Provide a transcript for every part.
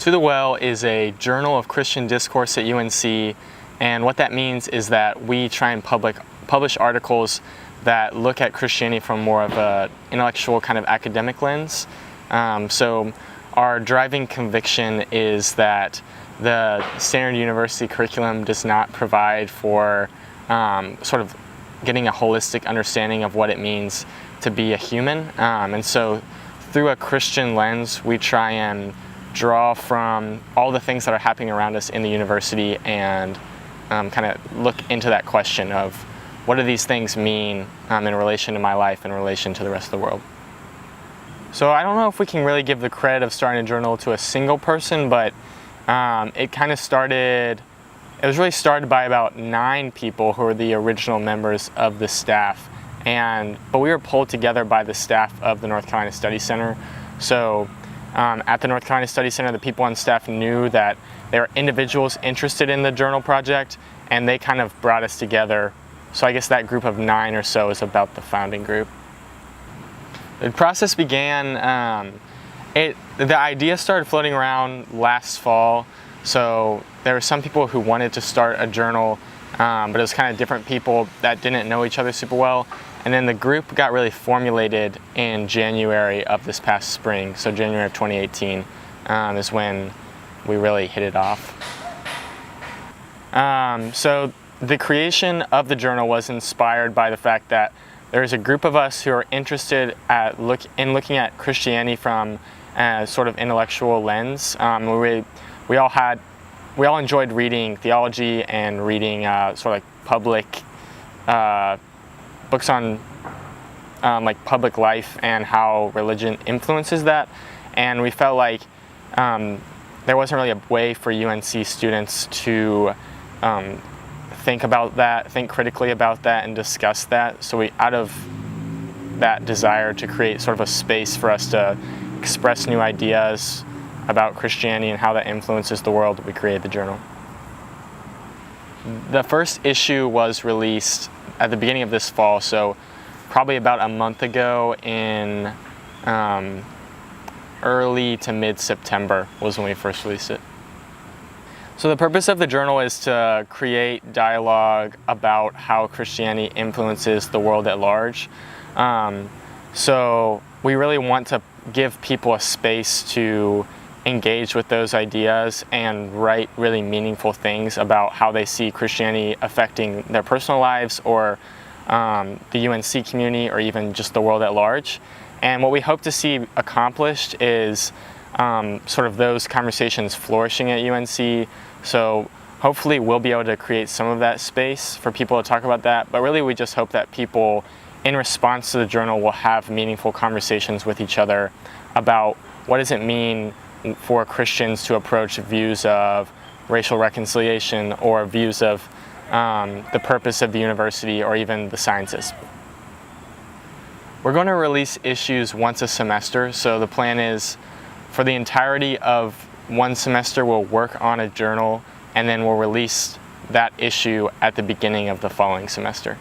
To the Well is a journal of Christian discourse at UNC, and what that means is that we try and publish articles that look at Christianity from more of an intellectual kind of academic lens. So our driving conviction is that the standard university curriculum does not provide for sort of getting a holistic understanding of what it means to be a human. And so through a Christian lens, we try and draw from all the things that are happening around us in the university and kind of look into that question of what do these things mean in relation to my life, in relation to the rest of the world. So I don't know if we can really give the credit of starting a journal to a single person, but it was really started by about 9 people who were the original members of the staff. But we were pulled together by the staff of the North Carolina Study Center. So at the North Carolina Study Center, the people on staff knew that there were individuals interested in the journal project, and they kind of brought us together. So I guess that group of 9 or so is about the founding group. The process began, the idea started floating around last fall. So there were some people who wanted to start a journal, but it was kind of different people that didn't know each other super well. And then the group got really formulated in January of this past spring. So January of 2018 is when we really hit it off. So the creation of the journal was inspired by the fact that there's a group of us who are interested in looking at Christianity from a sort of intellectual lens. We all enjoyed reading theology and reading sort of like public books on like public life and how religion influences that, and we felt like there wasn't really a way for UNC students to think critically about that and discuss that. So out of that desire to create sort of a space for us to express new ideas about Christianity and how that influences the world, we created the journal. The first issue was released at the beginning of this fall, so probably about a month ago in early to mid-September was when we first released it. So the purpose of the journal is to create dialogue about how Christianity influences the world at large. So we really want to give people a space to engage with those ideas and write really meaningful things about how they see Christianity affecting their personal lives or the UNC community or even just the world at large. And what we hope to see accomplished is sort of those conversations flourishing at UNC. So hopefully we'll be able to create some of that space for people to talk about that, but really we just hope that people in response to the journal will have meaningful conversations with each other about what does it mean for Christians to approach views of racial reconciliation or views of the purpose of the university or even the sciences. We're going to release issues once a semester, so the plan is for the entirety of one semester we'll work on a journal and then we'll release that issue at the beginning of the following semester.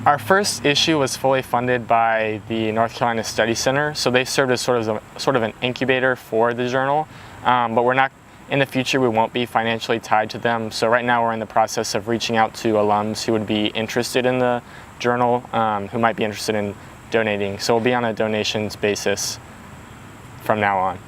Our first issue was fully funded by the North Carolina Study Center, so they served as sort of an incubator for the journal, but in the future we won't be financially tied to them. So right now we're in the process of reaching out to alums who would be interested in the journal, who might be interested in donating. So we'll be on a donations basis from now on.